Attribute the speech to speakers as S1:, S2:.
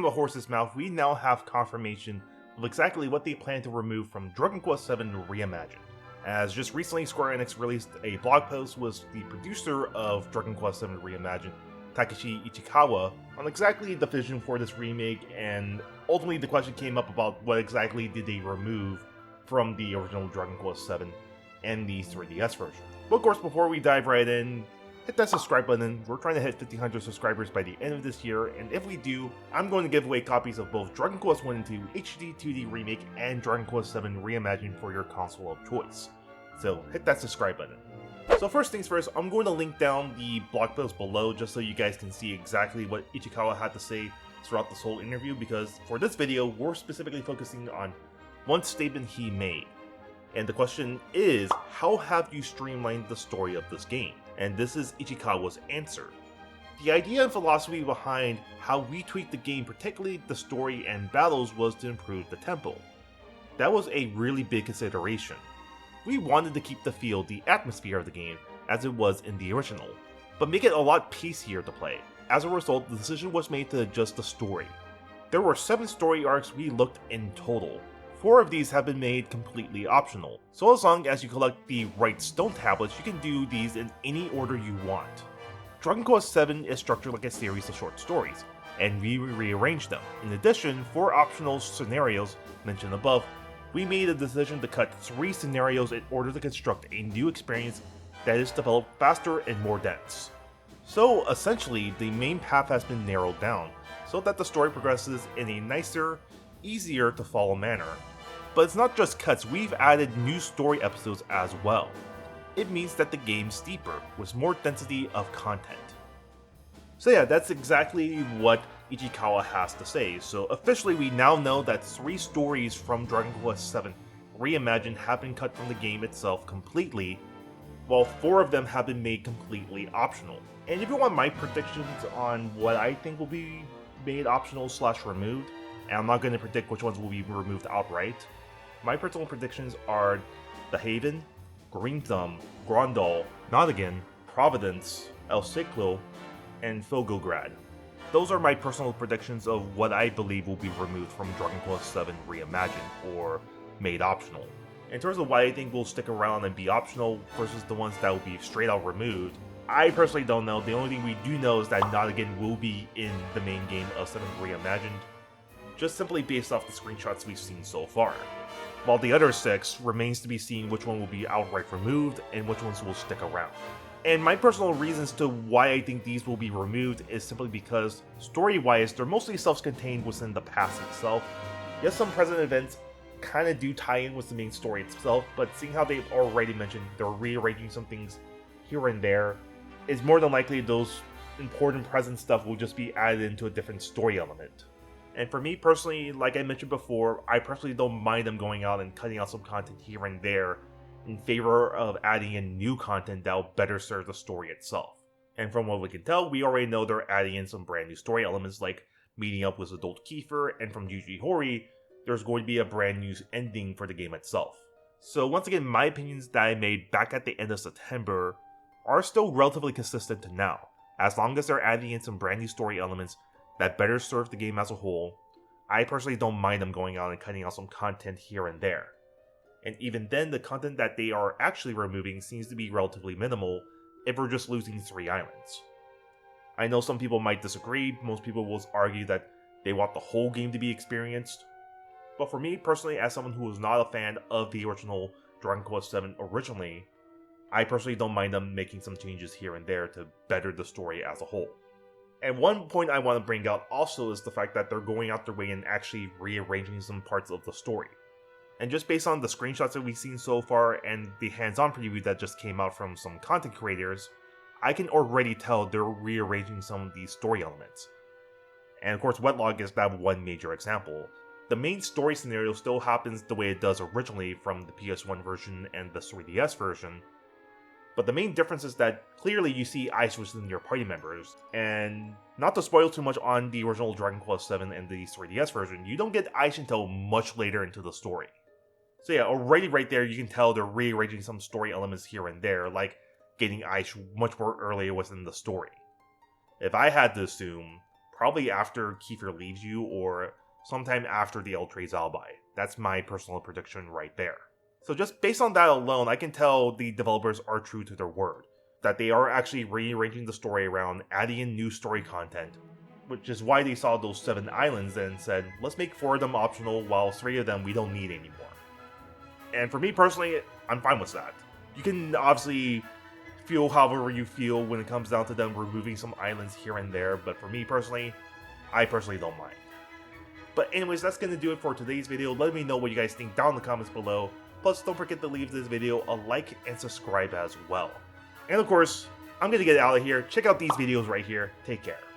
S1: from the horse's mouth, we now have confirmation of exactly what they plan to remove from Dragon Quest VII Reimagined. As just recently Square Enix released a blog post with the producer of Dragon Quest VII Reimagined, Takeshi Ichikawa, on exactly the vision for this remake, and ultimately the question came up about what exactly did they remove from the original Dragon Quest VII and the 3DS version. But of course, before we dive right in, hit that subscribe button. We're trying to hit 1,500 subscribers by the end of this year, and if we do, I'm going to give away copies of both Dragon Quest 1 and 2 HD 2D Remake and Dragon Quest VII Reimagined for your console of choice. So hit that subscribe button. So first things first, I'm going to link down the blog post below just so you guys can see exactly what Ichikawa had to say throughout this whole interview, because for this video, we're specifically focusing on one statement he made. And the question is, how have you streamlined the story of this game? And this is Ichikawa's answer. The idea and philosophy behind how we tweaked the game, particularly the story and battles, was to improve the tempo. That was a really big consideration. We wanted to keep the feel, the atmosphere of the game as it was in the original, but make it a lot pacier to play. As a result, the decision was made to adjust the story. There were 7 story arcs we looked in total. 4 of these have been made completely optional, so as long as you collect the right stone tablets, you can do these in any order you want. Dragon Quest VII is structured like a series of short stories, and we rearranged them. In addition, 4 optional scenarios mentioned above, we made a decision to cut 3 scenarios in order to construct a new experience that is developed faster and more dense. So essentially, the main path has been narrowed down, so that the story progresses in a nicer, easier to follow manner. But it's not just cuts, we've added new story episodes as well. It means that the game's deeper, with more density of content. So yeah, that's exactly what Ichikawa has to say. So officially we now know that 3 stories from Dragon Quest VII Reimagined have been cut from the game itself completely, while 4 of them have been made completely optional. And if you want my predictions on what I think will be made optional / removed, and I'm not going to predict which ones will be removed outright, my personal predictions are The Haven, Green Thumb, Grondal, Nottingham, Providence, El Ciclo, and Fogograd. Those are my personal predictions of what I believe will be removed from Dragon Quest VII Reimagined, or made optional. In terms of why I think will stick around and be optional versus the ones that will be straight out removed, I personally don't know. The only thing we do know is that Nottingham will be in the main game of 7 Reimagined, just simply based off the screenshots we've seen so far. While the other 6 remains to be seen which one will be outright removed and which ones will stick around. And my personal reasons to why I think these will be removed is simply because, story-wise, they're mostly self-contained within the past itself. Yes, some present events kinda do tie in with the main story itself, but seeing how they've already mentioned they're rearranging some things here and there, it's more than likely those important present stuff will just be added into a different story element. And for me personally, like I mentioned before, I personally don't mind them going out and cutting out some content here and there in favor of adding in new content that will better serve the story itself. And from what we can tell, we already know they're adding in some brand new story elements like meeting up with adult Kiefer, and from Yuji Horii, there's going to be a brand new ending for the game itself. So once again, my opinions that I made back at the end of September are still relatively consistent to now. As long as they're adding in some brand new story elements that better serve the game as a whole, I personally don't mind them going out and cutting out some content here and there. And even then, the content that they are actually removing seems to be relatively minimal if we're just losing 3 islands. I know some people might disagree, most people will argue that they want the whole game to be experienced. But for me personally, as someone who was not a fan of the original Dragon Quest VII originally, I personally don't mind them making some changes here and there to better the story as a whole. And one point I want to bring out also is the fact that they're going out their way and actually rearranging some parts of the story. And just based on the screenshots that we've seen so far and the hands-on preview that just came out from some content creators, I can already tell they're rearranging some of these story elements. And of course, Wetlog is that one major example. The main story scenario still happens the way it does originally from the PS1 version and the 3DS version, but the main difference is that clearly you see Ice within your party members, and not to spoil too much on the original Dragon Quest VII and the 3DS version, you don't get Ice until much later into the story. So yeah, already right there you can tell they're rearranging some story elements here and there, like getting Ice much more earlier within the story. If I had to assume, probably after Kiefer leaves you or sometime after the Eltrade's Albi. That's my personal prediction right there. So just based on that alone, I can tell the developers are true to their word, that they are actually rearranging the story around, adding in new story content, which is why they saw those 7 islands and said, let's make 4 of them optional while 3 of them we don't need anymore. And for me personally, I'm fine with that. You can obviously feel however you feel when it comes down to them removing some islands here and there, but for me personally, I personally don't mind. But anyways, that's going to do it for today's video. Let me know what you guys think down in the comments below. Plus, don't forget to leave this video a like and subscribe as well. And of course, I'm going to get out of here. Check out these videos right here. Take care.